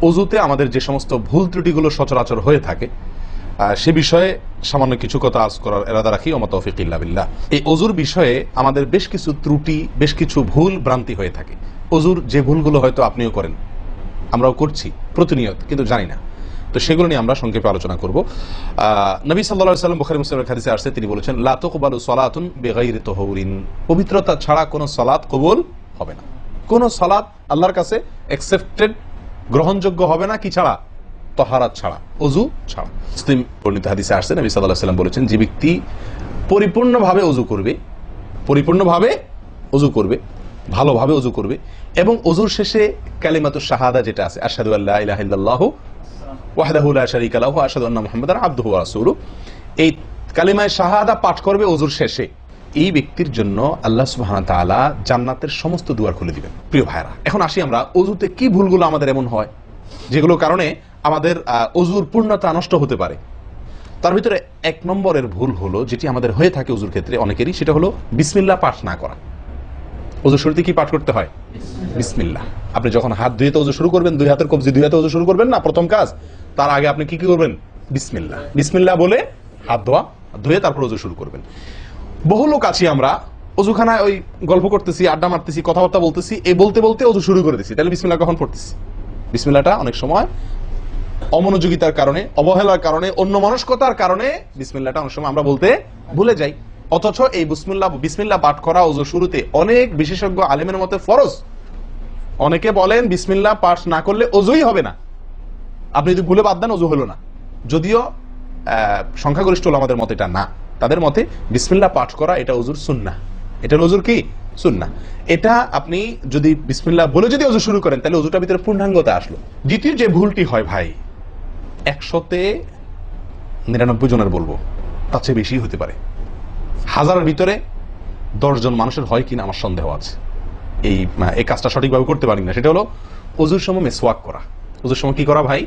অজুতে আমাদের যে সমস্ত ভুল ত্রুটিগুলো সচরাচর হয়ে থাকে সে বিষয়ে সামান্য কিছু কথা আজ করার এরাদা রাখি। ওয়া মা তাওফীক ইল্লা বিল্লাহ। এই অজুর বিষয়ে আমাদের বেশ কিছু ত্রুটি, বেশ কিছু ভুল ভ্রান্তি হয়ে থাকে। অজুর যে ভুলগুলো হয়তো আপনিও করেন, আমরাও করছি প্রতিনিয়ত, কিন্তু জানি না। তো সেগুলো নিয়ে আমরা সংক্ষেপে আলোচনা করব। নবী সাল্লাল্লাহু আলাইহি ওয়াসাল্লাম বুখারী মুসলিমের হাদিসে আসছে, তিনি বলেছেন, লা তুকবালু সালাতুন বিগাইরি তাহুরিন, পবিত্রতা ছাড়া কোনো সালাত কবুল হবে না। কোনো সালাত আল্লাহর কাছে অ্যাকসেপ্টেড, গ্রহণযোগ্য হবে না কি ছাড়া? তাহারাত ছাড়া, অজু ছাড়া। মুসলিম বর্ণিত হাদিসে আসছে, নবী সাল্লাল্লাহু আলাইহি ওয়াসাল্লাম বলেছেন, যে ব্যক্তি পরিপূর্ণভাবে অজু করবে, পরিপূর্ণভাবে অজু করবে, ভালোভাবে অজু করবে, এবং অজুর শেষে কালিমাতুশ শাহাদা যেটা আছে, আশহাদু আল্লা ইলাহা ইল্লাল্লাহু ওয়াহদাহু লা শারীকা লাহু ওয়া আশহাদু আন্না মুহাম্মাদান আবদুহু ওয়া রাসূলুহু, এই কালিমায়ে শাহাদা পাঠ করবে অজুর শেষে, এই ব্যক্তির জন্য আল্লাহ সুবহানাহু ওয়া তাআলা জান্নাতের সমস্ত দুয়ার খুলে দিবেন। প্রিয় ভাইরা, এখন আসি আমরা অজুতে কি ভুলগুলো আমাদের এমন হয় যেগুলোর কারণে আমাদের অজুর পূর্ণতা নষ্ট হতে পারে। তার ভিতরে এক নম্বরের ভুল হলো, যেটি আমাদের হয়ে থাকে অজুর ক্ষেত্রে অনেকেরই, সেটা হলো বিসমিল্লাহ পাঠ না করা। অজু শুরুতে কি পাঠ করতে হয়? বিসমিল্লাহ। আপনি যখন হাত ধুয়ে অজু শুরু করবেন, দুই হাতের কবজি দুই হাতে অজু শুরু করবেন না, প্রথম কাজ, তার আগে আপনি কি করবেন? বিসমিল্লাহ। বিসমিল্লাহ বলে হাত ধুয়ে তারপর অজু শুরু করবেন। বহু লোক আছি আমরা, অজুখানায় ওই গল্প করতেছি, আড্ডা মারতেছি, কথাবার্তা বলতেছি, এই বলতে বলতে অজু শুরু করে দিচ্ছি। তাহলে বিসমিল্লাহ কখন পড়তেছি? বিসমিল্লাহটা অনেক সময় অমনোযোগিতার কারণে, অবহেলার কারণে, অন্যমনস্কতার কারণে বিসমিল্লাহটা অনেক সময় আমরা বলতে ভুলে যাই। অথচ এই বিসমিল্লাহ পাঠ করা অজু শুরুতে অনেক বিশেষজ্ঞ আলেমের মতে ফরজ। অনেকে বলেন বিসমিল্লাহ পাঠ না করলে অজুই হবে না, আপনি যদি ভুলে বাদ দেন অজু হলো না। যদিও সংখ্যাগরিষ্ঠ ওলামাদের মতে এটা না, তাদের মতে বিসমিল্লাহ পাঠ করা এটা অজুর সুন্নাহ। এটা অজুর কি? সুন্নাহ। এটা আপনি যদি বিসমিল্লাহ বলে যদি অজু শুরু করেন, তাহলে অজুটার ভিতরে পূর্ণাঙ্গতা আসলো। দ্বিতীয় যে ভুলটি হয় ভাই, 100-99 জনের বলবো, তার চেয়ে বেশি হতে পারে, হাজারের ভিতরে 10 জন মানুষের হয় কিনা আমার সন্দেহ আছে এই কাজটা সঠিকভাবে করতে পারি না। সেটা হলো অজুর সময় মিসওয়াক করা। অজুর সময় কি করা ভাই?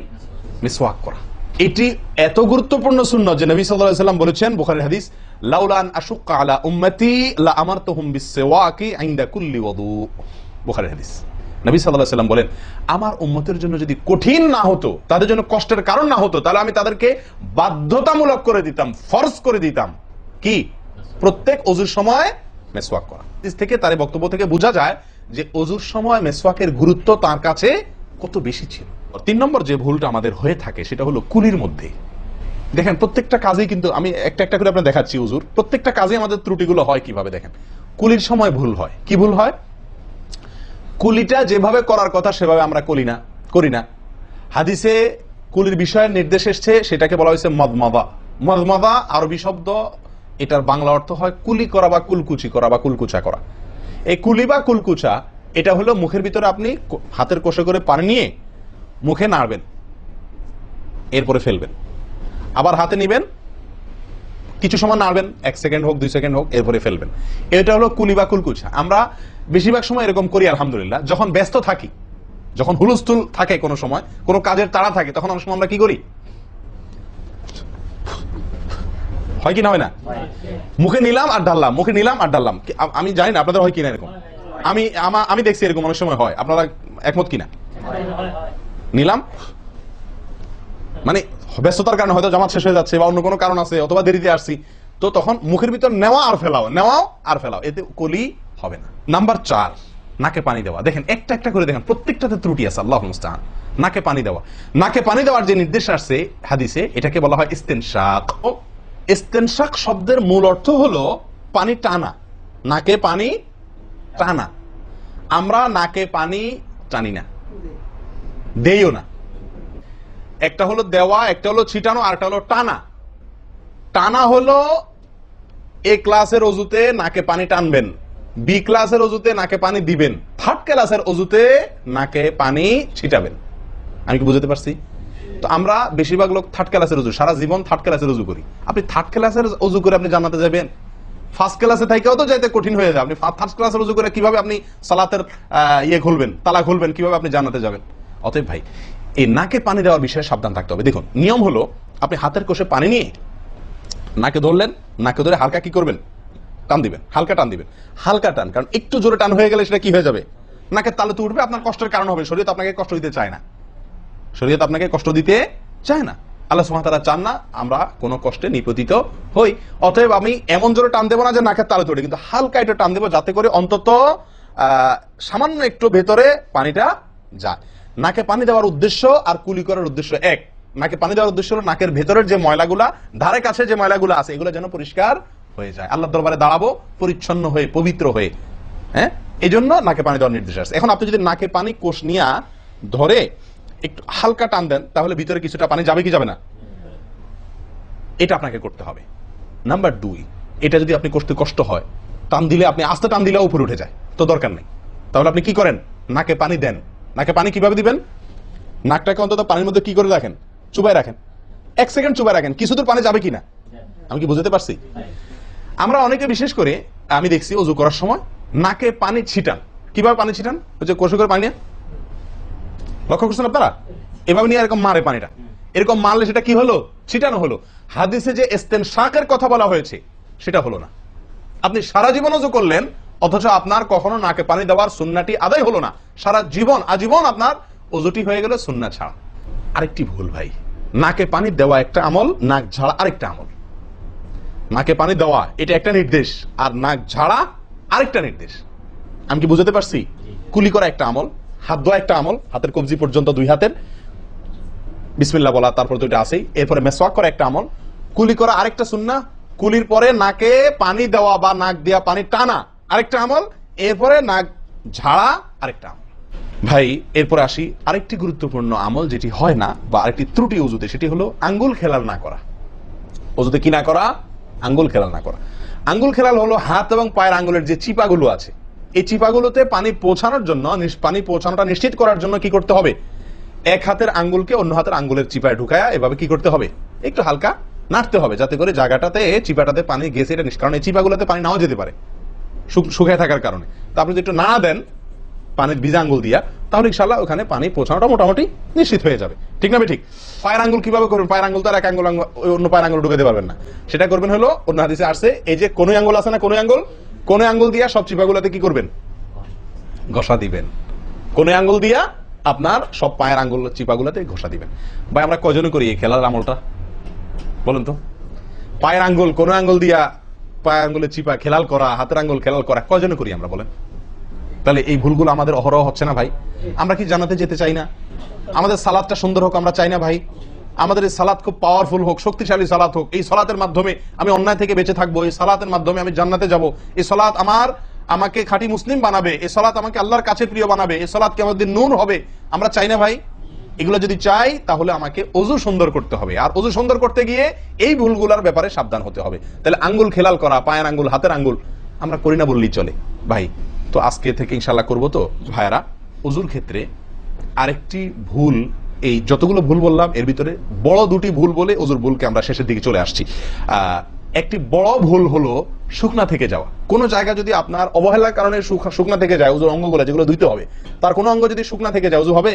মিসওয়াক করা। এটি এত গুরুত্বপূর্ণ সুন্নাহ যে নবী সাল্লাল্লাহু আলাইহি ওয়াসাল্লাম বলেছেন, বুখারীর হাদিস, লাউলা আন আশুক্কা আলা উম্মতি লা আমারতুহুম বিসওয়াকি ইনদা কুল্লি ওযু। বুখারীর হাদিস। নবী সাল্লাল্লাহু আলাইহি ওয়াসাল্লাম বলেন, আমার উম্মতের জন্য যদি কঠিন না হতো, তাদের জন্য কষ্টের কারণ না হতো, তাহলে আমি তাদেরকে বাধ্যতামূলক করে দিতাম, ফরজ করে দিতাম কি? প্রত্যেক অজুর সময় মেসওয়াক করা। হাদিস থেকে, তার বক্তব্য থেকে বোঝা যায় যে অজুর সময় মেসওয়াকের গুরুত্ব তার কাছে কত বেশি ছিল। 3 নম্বর যে ভুলটা আমাদের হয়ে থাকে সেটা হলো কুলির মধ্যে। দেখেন, প্রত্যেকটা কাজেই কিন্তু আমি একটা একটা করে আপনাদের দেখাচ্ছি অজুর প্রত্যেকটা কাজে আমাদের ত্রুটিগুলো হয় কিভাবে। দেখেন, কুলির সময় ভুল হয়। কি ভুল হয়? কুলিটা যেভাবে করার কথা সেভাবে আমরা করি না। হাদিসে কুলির বিষয়ে নির্দেশ এসেছে, সেটাকে বলা হয়েছে মদমাদা। মদমাদা আরবি শব্দ, এটার বাংলা অর্থ হয় কুলি করা বা কুলকুচি করা বা কুলকুচা করা। এই কুলি বা কুলকুচা এটা হলো মুখের ভিতরে আপনি হাতের কোষে করে পানি নিয়ে মুখে নাড়বেন, এরপরে ফেলবেন, আবার হাতে নিবেন, কিছু সময় নাড়বেন, 1 সেকেন্ড হোক 2 সেকেন্ড হোক, এরপরে ফেলবেন। এটা হলো কুলি বা কুলকুচা। আমরা বেশিরভাগ সময় এরকম করি আলহামদুলিল্লাহ। যখন ব্যস্ত থাকি, যখন হুলস্থুল থাকে, কোনো সময় কোনো কাজের তাড়া থাকে, তখন অনেক সময় আমরা কি করি? হয় কি না হয় না? মুখে নিলাম আর ঢাললাম, মুখে নিলাম আর ঢাললাম। আমি জানি না আপনাদের হয় কিনা এরকম। আমি দেখছি এরকম অনেক সময় হয়। আপনারা একমত কিনা? নিলাম মানে ব্যস্ততার কারণে, হয়তো জামাত শেষ হয়ে যাচ্ছে বা অন্য কোনো কারণ আছে, অথবা দেরিতে আসছি, তো তখন মুখের ভিতর নেওয়া আর ফেলাও, এতে কলি হবে না। নাম্বার 4, নাকে পানি দেওয়া। দেখেন, একটা একটা করে দেখেন, প্রত্যেকটাতে ত্রুটি আছে। আল্লাহুল মুস্তাআন। নাকে পানি দেওয়া। নাকে পানি দেওয়ার যে নির্দেশ আসছে হাদিসে, এটাকে বলা হয় ইস্তেনশাক। ইস্তেনশাক শব্দের মূল অর্থ হলো পানি টানা, নাকে পানি টানা। আমরা নাকে পানি টানি না, দেইও না। একটা হলো দেওয়া, একটা হলো ছিটানো, আর একটা হলো টানা। টানা হলো এ ক্লাসের অজুতে নাকে পানি টানবেন, বি ক্লাসের অজুতে নাকে পানি দিবেন, থার্ড ক্লাসের অজুতে নাকে পানি ছিটাবেন। আমি কি বুঝতে পারছি? তো আমরা বেশিরভাগ লোক থার্ড ক্লাসের অজু, সারা জীবন থার্ড ক্লাসের অজু করি। আপনি থার্ড ক্লাসের অজু করে আপনি জান্নাতে যাবেন? ফার্স্ট ক্লাসে থাকেও তো যাইতে কঠিন হয়ে যায়। আপনি থার্ড ক্লাসের অজু করে কিভাবে আপনি সালাতের খুলবেন, তালা খুলবেন, কিভাবে আপনি জান্নাতে যাবেন? অতএব ভাই, এই নাকে পানি দেওয়ার বিষয়ে সাবধান থাকতে হবে। দেখুন, নিয়ম হলো আপনি হাতের কোষে পানি নিয়ে নাকে ধরলেন, নাকে ধরে হালকা কি করবেন? টান দিবেন, হালকা টান দিবেন, হালকা টান। কারণ একটু জোরে টান হয়ে গেলে সেটা কি হয়ে যাবে? নাকের তালুতে উঠবে, আপনার কষ্টের কারণ হবে। শরীর তো আপনাকে কষ্ট দিতে চায় না। শরীয়ত আপনাকে কষ্ট দিতে চায় না, আল্লাহ সুবহানাহু ওয়া তাআলা চান না আমরা কোনো কষ্টে নিপতিত হই। অতএব আমি এমন জোরে টান দেবো না যে নাকের তালু তোড়ে, কিন্তু হালকা একটু টান দেবো যাতে করে অন্তত সামান্য একটু ভেতরে পানিটা যায়। নাকে পানি দেওয়ার উদ্দেশ্য আর কুলি করার উদ্দেশ্য এক। নাকে পানি দেওয়ার উদ্দেশ্য হলো নাকের ভেতরের যে ময়লাগুলা, ধারে কাছে যে ময়লাগুলো আছে, এগুলো যেন পরিষ্কার হয়ে যায়, আল্লাহর দরবারে দাঁড়াবো পরিচ্ছন্ন হয়ে, পবিত্র হয়ে। হ্যাঁ, এই জন্য নাকে পানি দেওয়ার নির্দেশ আছে। এখন আপনি যদি নাকে পানি কোষ নিয়া ধরে একটু হালকা টান দেন, তাহলে ভিতরে কিছুটা পানি যাবে কি যাবে না? এটা আপনাকে করতে হবে। নাম্বার 2, এটা যদি আপনি করতে কষ্ট হয়, টান দিলে আপনি আস্তে টান দিলে উপরে উঠে যায়, তো দরকার নেই। তাহলে আপনি কি করেন? নাকে পানি দেন। নাকে পানি কিভাবে দিবেন? নাকটাকে অন্তত পানির মধ্যে কি করে রাখেন? চুবাই রাখেন, 1 সেকেন্ড চুবাই রাখেন, কিছুদূর পানি যাবে কিনা। আমি কি বুঝতে পারছি? আমরা অনেকে বিশেষ করে আমি দেখছি ওযু করার সময় নাকে পানি ছিটান। কিভাবে পানি ছিটান? ওই যে কষে করে পানি নিয়ে, লক্ষ্য করছেন আপনারা? এভাবে নিয়ে এরকম মারে পানিটা, এরকম মারলে সেটা কি হলো? ছিটানো হলো। হাদিসে যে ইস্তেনশাকের কথা বলা হয়েছে সেটা হলো না। আপনি সারা জীবন ওযু করলেন, অথচ আপনার কখনো নাকে পানি দেওয়ার সুন্নাহটি আদায় হলো না। সারা জীবন আজীবন আপনার ওযুটি হয়ে গেল সুন্নাহ ছাড়া। আরেকটি ভুল ভাই, নাকে পানি দেওয়া একটা আমল, নাক ঝাড়া আরেকটা আমল। নাকে পানি দেওয়া এটা একটা নির্দেশ, আর নাক ঝাড়া আরেকটা নির্দেশ। আমি কি বুঝতে পারছি? কুলি করা একটা আমল, হাত ধোয়া একটা আমল, হাতের কবজি পর্যন্ত 2 হাতের বিসমিল্লাহ বলা, তারপর তো এটা আছেই। এরপরে মেসওয়াক করা একটা আমল, কুলি করা আরেকটা সুন্নাহ, কুলির পরে নাকে পানি দেওয়া বা নাক দিয়া পানি টানা আরেকটা আমল, এরপরে নাক ঝাড়া আরেকটা আমল। ভাই এরপরে আসি আরেকটি গুরুত্বপূর্ণ আমল যেটি হয় না, বা আরেকটি ত্রুটি ওযুতে, সেটি হলো আঙ্গুল খেলাল না করা। ওযুতে কি না করা? আঙ্গুল খেলাল না করা। আঙ্গুল খেলাল হলো হাত এবং পায়ের আঙ্গুলের যে চিপাগুলো আছে, এই চিপাগুলোতে পানি পৌঁছানোর জন্য, পানি পৌঁছানোটা নিশ্চিত করার জন্য কি করতে হবে? এক হাতের আঙ্গুলকে অন্য হাতের আঙ্গুলের চিপায় ঢুকায়া এভাবে কি করতে হবে? একটু হালকা নাড়তে হবে, যাতে করে জায়গাটাতে চিপাটাতে পানি গেছে এটা কারণ এই চিপাগুলোতে পানি নাও যেতে পারে শুকিয়ে থাকার কারণে। তা আপনি যদি একটু নাড়া দেন পানির ভিজা আঙ্গুল দিয়া, তাহলে ইনশাআল্লাহ ওখানে পানি পৌঁছানোটা মোটামুটি নিশ্চিত হয়ে যাবে। ঠিক না? ঠিক। পায়ের আঙ্গুল কিভাবে করবেন? পায়ের আঙ্গুল তো আর এক আঙ্গুল অন্য পায়ের আঙ্গুল ঢুকাতে পারবেন না। সেটা করবেন হলো, অন্য হাদিসে আসছে, এই যে কোন আঙ্গুল আছে না, কোন আঙ্গুল দিয়া সব চিপাগুলোতে কি করবেন? ঘষা দিবেন। কোন আঙ্গুল দিয়া আপনার সব পায়ের আঙ্গুল চিপাগুলোতে ঘষা দিবেন। ভাই আমরা কজনে করি এই খেলার আমলটা বলুন তো? পায়ের আঙ্গুল, কোন আঙ্গুল দিয়া পায়ের আঙ্গুলের চিপা খেলাল করা, হাতের আঙ্গুল খেলাল করা, কজনে করি আমরা বলেন? তাহলে এই ভুলগুলো আমাদের অহরহ হচ্ছে না ভাই? আমরা কি জান্নাতে যেতে চাই না? আমাদের সালাতটা সুন্দর হোক আমরা চাই না ভাই? আমাদের এই সালাত খুব পাওয়ারফুল হোক, শক্তিশালী সালাত হোক, এই সালাতের মাধ্যমে আমি অন্যায় থেকে বেঁচে থাকবো, এই সালাতের মাধ্যমে আমি জান্নাতে যাব, এই সালাত আমাকে খাঁটি মুসলিম বানাবে, এই সালাত আমাকে আল্লাহর কাছে প্রিয় বানাবে, এই সালাত কি আমাদের নূর হবে, আমরা চাই না ভাই? এগুলো যদি চাই তাহলে আমাকে ওযু সুন্দর করতে হবে, আর ওযু সুন্দর করতে গিয়ে এই ভুলগুলোর ব্যাপারে সাবধান হতে হবে। তাহলে আঙ্গুল খেলাল করা, পায়ের আঙ্গুল, হাতের আঙ্গুল আমরা করি না বললেই চলে ভাই। তো আজকে থেকে ইনশাআল্লাহ করবো। তো ভাইরা, ওযুর ক্ষেত্রে আরেকটি ভুল, এই যতগুলো ভুল বললাম এর ভিতরে বড় 2টি ভুল বলে ওযুর ভুলকে আমরা শেষের দিকে চলে আসছি। একটি বড় ভুল হলো শুকনা থেকে যাওয়া। কোন জায়গা যদি আপনার অবহেলার কারণে শুকনা থেকে যায়, ওযুর অঙ্গগুলো যেগুলো ধুইতে হবে, তার কোন অঙ্গ যদি শুকনা থেকে যায়, ওযু হবে?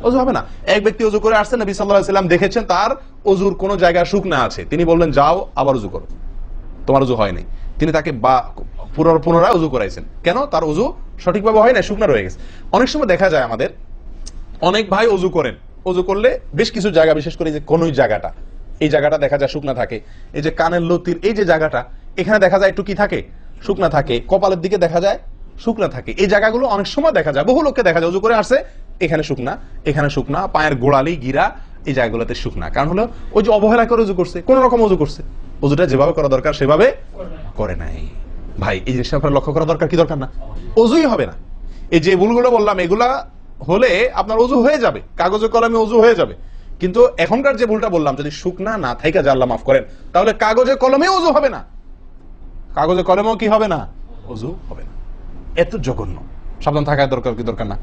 ওযু হবে না। এক ব্যক্তি ওযু করে আসছেন, নবী সাল্লাল্লাহু আলাইহি ওয়াসাল্লাম দেখেছেন তার ওযুর কোন জায়গা শুকনা আছে, তিনি বললেন যাও আবার ওযু করো, তোমার ওযু হয় নাই। তিনি তাকে পুনরায় ওযু করাইছেন। কেন? তার ওযু সঠিকভাবে হয় না, শুকনা রয়ে গেছে। অনেক সময় দেখা যায় আমাদের অনেক ভাই ওযু করেন, ওযু করলে বেশ কিছু জায়গা, বিশেষ করে যে কোন জায়গাটা, এই জায়গাটা দেখা যায় শুকনা থাকে, এই যে কানের লতির এই যে জায়গাটা, এখানে দেখা যায় একটু কি থাকে? শুকনা থাকে। কপালের দিকে দেখা যায় শুকনা থাকে। এই জায়গাগুলো অনেক সময় দেখা যায়, বহু লোককে দেখা যায় ওযু করে আসছে, এখানে শুকনা, এখানে শুকনা, পায়ের গোড়ালি, গিরা, এই জায়গাগুলোতে শুকনা। কারণ হলো ওই যে অবহেলা করে ওযু করছে, কোন রকম ওযু করছে, ওযুটা যেভাবে করা দরকার সেভাবে করে নাই। ভাই এই জিনিসটা আপনার লক্ষ্য করা দরকার, কি দরকার না? ওযুই হবে না। এই যে ভুলগুলো বললাম এগুলা হলে আপনার ওযু হয়ে যাবে, কাগজে কলমে ওযু হয়ে যাবে। কিন্তু এখনকার যে ভুলটা বললাম, যদি শুকনা না থাইকা যায়, আল্লাহ মাফ করেন, তাহলে কাগজে কলমে ওযু হবে না, কাগজে কলমেও কি হবে না? ওযু হবে না। এত জঘন্য। সাবধান থাকা দরকার, কি দরকার না?